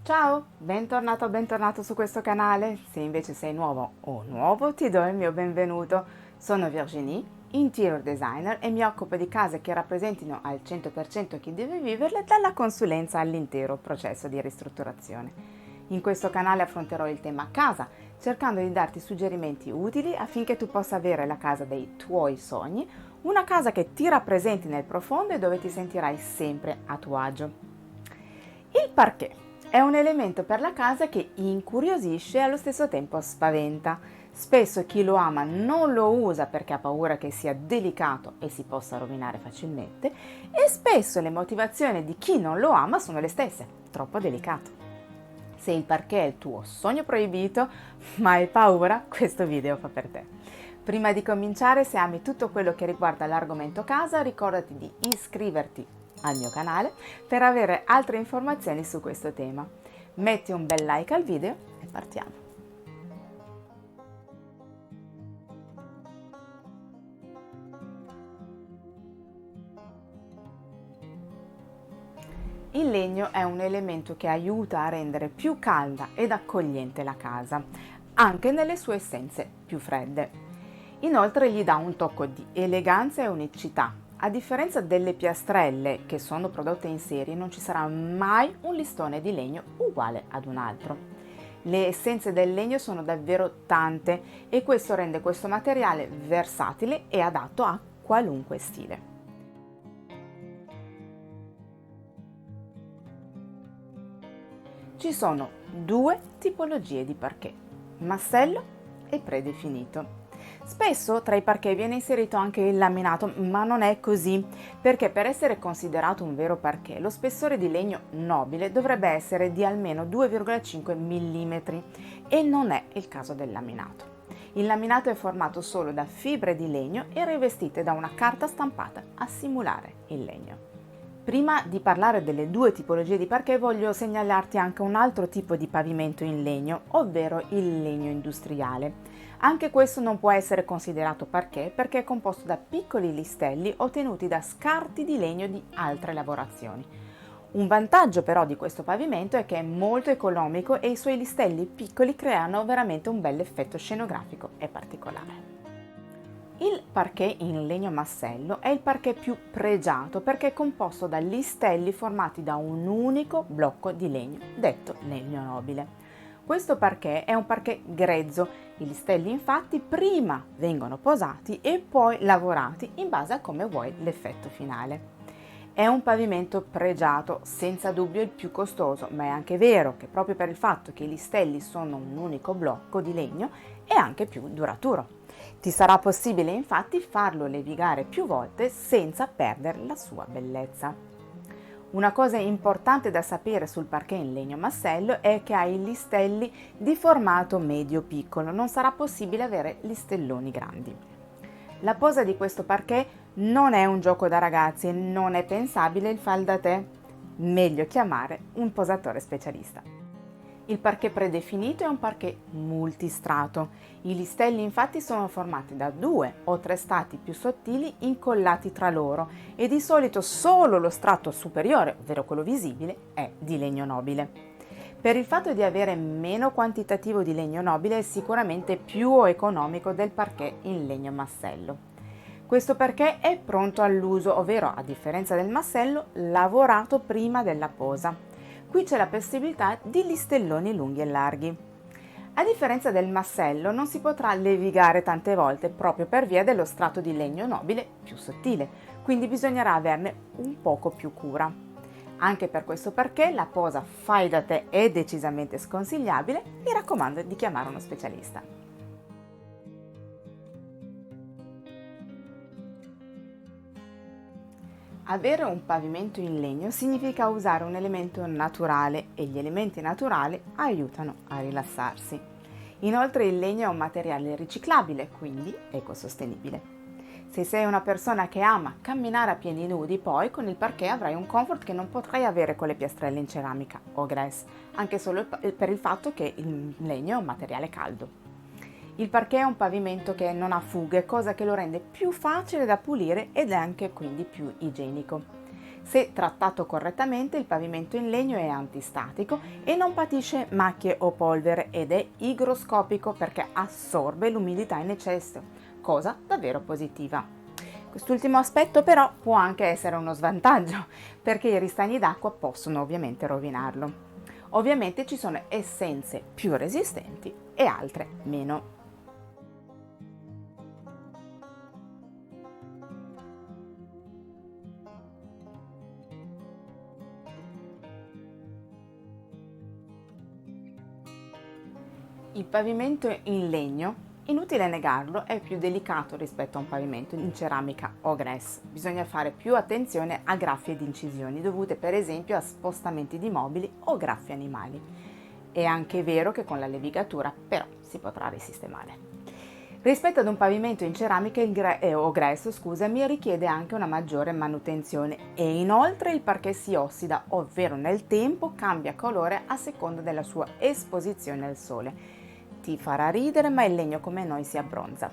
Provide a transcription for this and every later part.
Ciao, bentornato o bentornato su questo canale. Se invece sei nuovo o nuovo, ti do il mio benvenuto. Sono Virginie, interior designer e mi occupo di case che rappresentino al 100% chi deve viverle, dalla consulenza all'intero processo di ristrutturazione. In questo canale affronterò il tema casa, cercando di darti suggerimenti utili affinché tu possa avere la casa dei tuoi sogni, una casa che ti rappresenti nel profondo e dove ti sentirai sempre a tuo agio. Il parquet è un elemento per la casa che incuriosisce e allo stesso tempo spaventa. Spesso chi lo ama non lo usa perché ha paura che sia delicato e si possa rovinare facilmente, e spesso le motivazioni di chi non lo ama sono le stesse, troppo delicato. Se il parquet è il tuo sogno proibito, ma hai paura, questo video fa per te. Prima di cominciare, se ami tutto quello che riguarda l'argomento casa, ricordati di iscriverti al mio canale per avere altre informazioni su questo tema. Metti un bel like al video e partiamo. Il legno è un elemento che aiuta a rendere più calda ed accogliente la casa, anche nelle sue essenze più fredde. Inoltre gli dà un tocco di eleganza e unicità. A differenza delle piastrelle, che sono prodotte in serie, non ci sarà mai un listone di legno uguale ad un altro. Le essenze del legno sono davvero tante e questo rende questo materiale versatile e adatto a qualunque stile. Ci sono due tipologie di parquet, massello e predefinito. Spesso tra i parquet viene inserito anche il laminato, ma non è così, perché per essere considerato un vero parquet lo spessore di legno nobile dovrebbe essere di almeno 2,5 mm e non è il caso del laminato. Il laminato è formato solo da fibre di legno e rivestite da una carta stampata a simulare il legno. Prima di parlare delle due tipologie di parquet voglio segnalarti anche un altro tipo di pavimento in legno, ovvero il legno industriale. Anche questo non può essere considerato parquet perché è composto da piccoli listelli ottenuti da scarti di legno di altre lavorazioni. Un vantaggio però di questo pavimento è che è molto economico e i suoi listelli piccoli creano veramente un bel effetto scenografico e particolare. Il parquet in legno massello è il parquet più pregiato perché è composto da listelli formati da un unico blocco di legno, detto legno nobile. Questo parquet è un parquet grezzo, i listelli infatti prima vengono posati e poi lavorati in base a come vuoi l'effetto finale. È un pavimento pregiato, senza dubbio il più costoso, ma è anche vero che proprio per il fatto che i listelli sono un unico blocco di legno è anche più duraturo. Ti sarà possibile infatti farlo levigare più volte senza perdere la sua bellezza. Una cosa importante da sapere sul parquet in legno massello è che ha i listelli di formato medio-piccolo, non sarà possibile avere listelloni grandi. La posa di questo parquet non è un gioco da ragazzi e non è pensabile il fal da te, meglio chiamare un posatore specialista. Il parquet predefinito è un parquet multistrato. I listelli infatti sono formati da 2 o 3 strati più sottili incollati tra loro e di solito solo lo strato superiore, ovvero quello visibile, è di legno nobile. Per il fatto di avere meno quantitativo di legno nobile è sicuramente più economico del parquet in legno massello. Questo parquet è pronto all'uso, ovvero a differenza del massello, lavorato prima della posa. Qui c'è la possibilità di listelloni lunghi e larghi. A differenza del massello non si potrà levigare tante volte proprio per via dello strato di legno nobile più sottile, quindi bisognerà averne un poco più cura. Anche per questo parquet la posa fai da te è decisamente sconsigliabile, mi raccomando di chiamare uno specialista. Avere un pavimento in legno significa usare un elemento naturale e gli elementi naturali aiutano a rilassarsi. Inoltre il legno è un materiale riciclabile, quindi ecosostenibile. Se sei una persona che ama camminare a piedi nudi, poi con il parquet avrai un comfort che non potrai avere con le piastrelle in ceramica o grass, anche solo per il fatto che il legno è un materiale caldo. Il parquet è un pavimento che non ha fughe, cosa che lo rende più facile da pulire ed è anche quindi più igienico. Se trattato correttamente, il pavimento in legno è antistatico e non patisce macchie o polvere ed è igroscopico perché assorbe l'umidità in eccesso, cosa davvero positiva. Quest'ultimo aspetto però può anche essere uno svantaggio, perché i ristagni d'acqua possono ovviamente rovinarlo. Ovviamente ci sono essenze più resistenti e altre meno. Il pavimento in legno, inutile negarlo, è più delicato rispetto a un pavimento in ceramica o grès. Bisogna fare più attenzione a graffi ed incisioni dovute per esempio a spostamenti di mobili o graffi animali. È anche vero che con la levigatura però si potrà risistemare. Rispetto ad un pavimento in ceramica o grès, scusami, richiede anche una maggiore manutenzione e inoltre il parquet si ossida, ovvero nel tempo cambia colore a seconda della sua esposizione al sole. Ti farà ridere, ma il legno come noi si abbronza.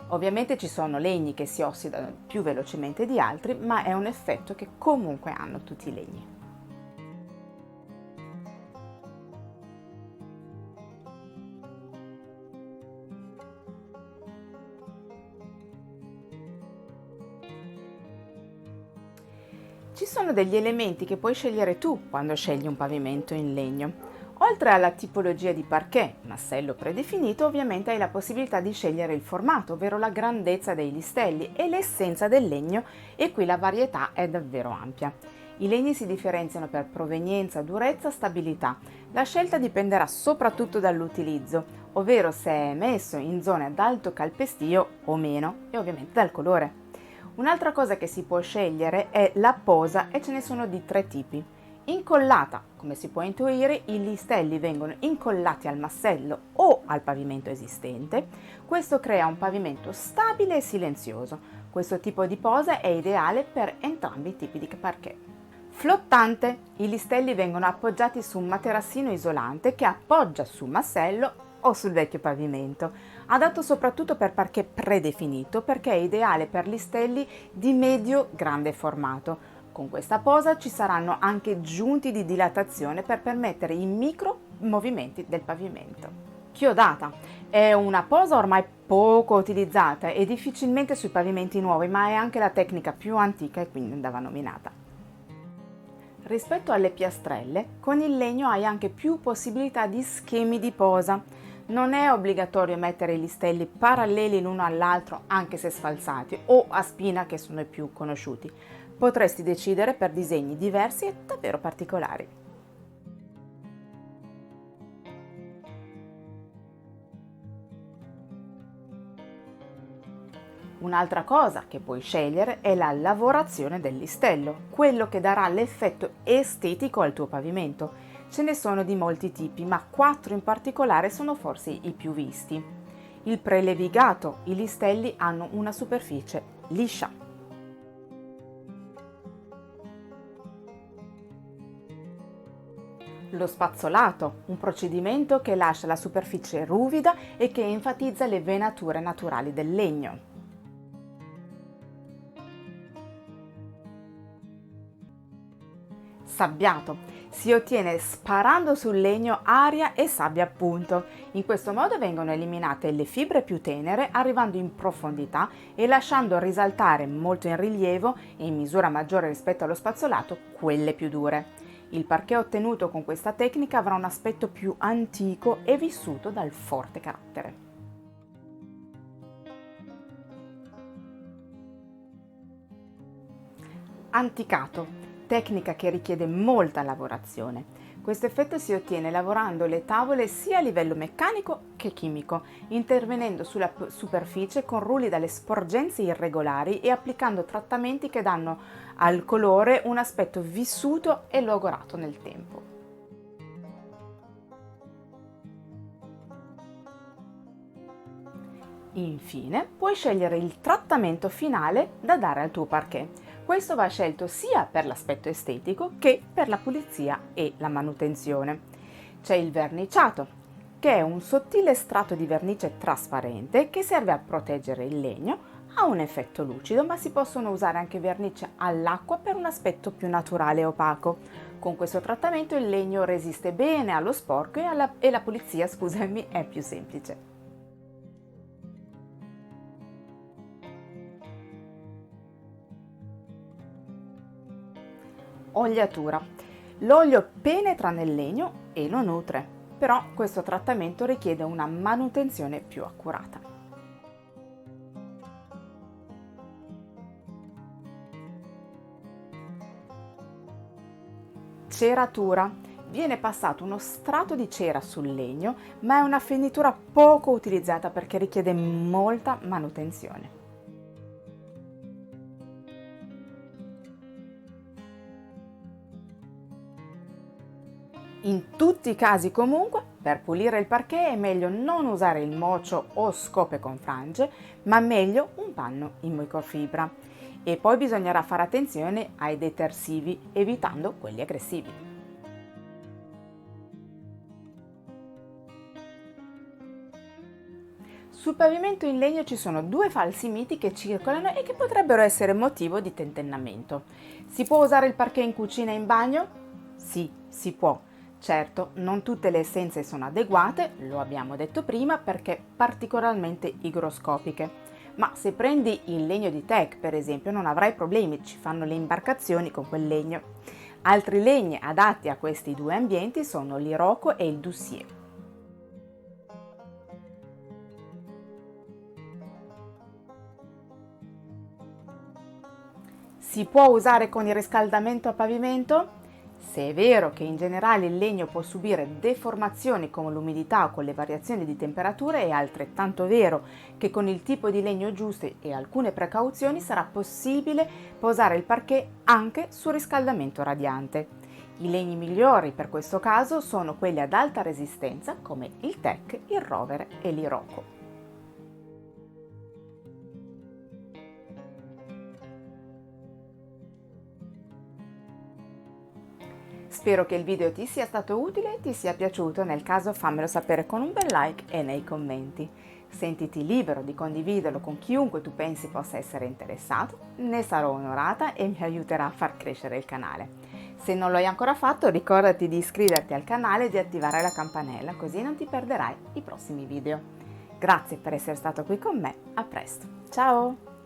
Ovviamente ci sono legni che si ossidano più velocemente di altri, ma è un effetto che comunque hanno tutti i legni. Ci sono degli elementi che puoi scegliere tu quando scegli un pavimento in legno. Oltre alla tipologia di parquet, massello predefinito, ovviamente hai la possibilità di scegliere il formato, ovvero la grandezza dei listelli e l'essenza del legno, e qui la varietà è davvero ampia. I legni si differenziano per provenienza, durezza, stabilità. La scelta dipenderà soprattutto dall'utilizzo, ovvero se è messo in zone ad alto calpestio o meno, e ovviamente dal colore. Un'altra cosa che si può scegliere è la posa e ce ne sono di 3 tipi. Incollata, come si può intuire, i listelli vengono incollati al massello o al pavimento esistente. Questo crea un pavimento stabile e silenzioso. Questo tipo di posa è ideale per entrambi i tipi di parquet. Flottante, i listelli vengono appoggiati su un materassino isolante che appoggia sul massello o sul vecchio pavimento, adatto soprattutto per parquet predefinito perché è ideale per listelli di medio-grande formato. Con questa posa ci saranno anche giunti di dilatazione per permettere i micro movimenti del pavimento. Chiodata è una posa ormai poco utilizzata e difficilmente sui pavimenti nuovi, ma è anche la tecnica più antica e quindi andava nominata. Rispetto alle piastrelle, con il legno hai anche più possibilità di schemi di posa. Non è obbligatorio mettere i listelli paralleli l'uno all'altro anche se sfalsati o a spina, che sono i più conosciuti. Potresti decidere per disegni diversi e davvero particolari. Un'altra cosa che puoi scegliere è la lavorazione del listello, quello che darà l'effetto estetico al tuo pavimento. Ce ne sono di molti tipi, ma 4 in particolare sono forse i più visti. Il prelevigato: i listelli hanno una superficie liscia. Lo spazzolato: un procedimento che lascia la superficie ruvida e che enfatizza le venature naturali del legno. Sabbiato: si ottiene sparando sul legno aria e sabbia appunto. In questo modo vengono eliminate le fibre più tenere arrivando in profondità e lasciando risaltare molto in rilievo e in misura maggiore rispetto allo spazzolato quelle più dure. Il parquet ottenuto con questa tecnica avrà un aspetto più antico e vissuto dal forte carattere. Anticato: tecnica che richiede molta lavorazione. Questo effetto si ottiene lavorando le tavole sia a livello meccanico che chimico, intervenendo sulla superficie con rulli dalle sporgenze irregolari e applicando trattamenti che danno al colore un aspetto vissuto e logorato nel tempo. Infine, puoi scegliere il trattamento finale da dare al tuo parquet. Questo va scelto sia per l'aspetto estetico che per la pulizia e la manutenzione. C'è il verniciato, che è un sottile strato di vernice trasparente che serve a proteggere il legno, ha un effetto lucido, ma si possono usare anche vernici all'acqua per un aspetto più naturale e opaco. Con questo trattamento il legno resiste bene allo sporco e la pulizia, scusami, è più semplice. Ogliatura. L'olio penetra nel legno e lo nutre, però questo trattamento richiede una manutenzione più accurata. Ceratura. Viene passato uno strato di cera sul legno, ma è una finitura poco utilizzata perché richiede molta manutenzione. In tutti i casi comunque, per pulire il parquet è meglio non usare il mocio o scope con frange, ma meglio un panno in microfibra. E poi bisognerà fare attenzione ai detersivi, evitando quelli aggressivi. Sul pavimento in legno ci sono due falsi miti che circolano e che potrebbero essere motivo di tentennamento. Si può usare il parquet in cucina e in bagno? Sì, si può. Certo, non tutte le essenze sono adeguate, lo abbiamo detto prima, perché particolarmente igroscopiche. Ma se prendi il legno di teak, per esempio, non avrai problemi, ci fanno le imbarcazioni con quel legno. Altri legni adatti a questi due ambienti sono l'iroko e il doucier. Si può usare con il riscaldamento a pavimento? Se è vero che in generale il legno può subire deformazioni con l'umidità o con le variazioni di temperatura, è altrettanto vero che con il tipo di legno giusto e alcune precauzioni sarà possibile posare il parquet anche su riscaldamento radiante. I legni migliori per questo caso sono quelli ad alta resistenza come il teak, il rovere e l'iroko. Spero che il video ti sia stato utile e ti sia piaciuto, nel caso fammelo sapere con un bel like e nei commenti. Sentiti libero di condividerlo con chiunque tu pensi possa essere interessato, ne sarò onorata e mi aiuterà a far crescere il canale. Se non lo hai ancora fatto, ricordati di iscriverti al canale e di attivare la campanella, così non ti perderai i prossimi video. Grazie per essere stato qui con me, a presto, ciao!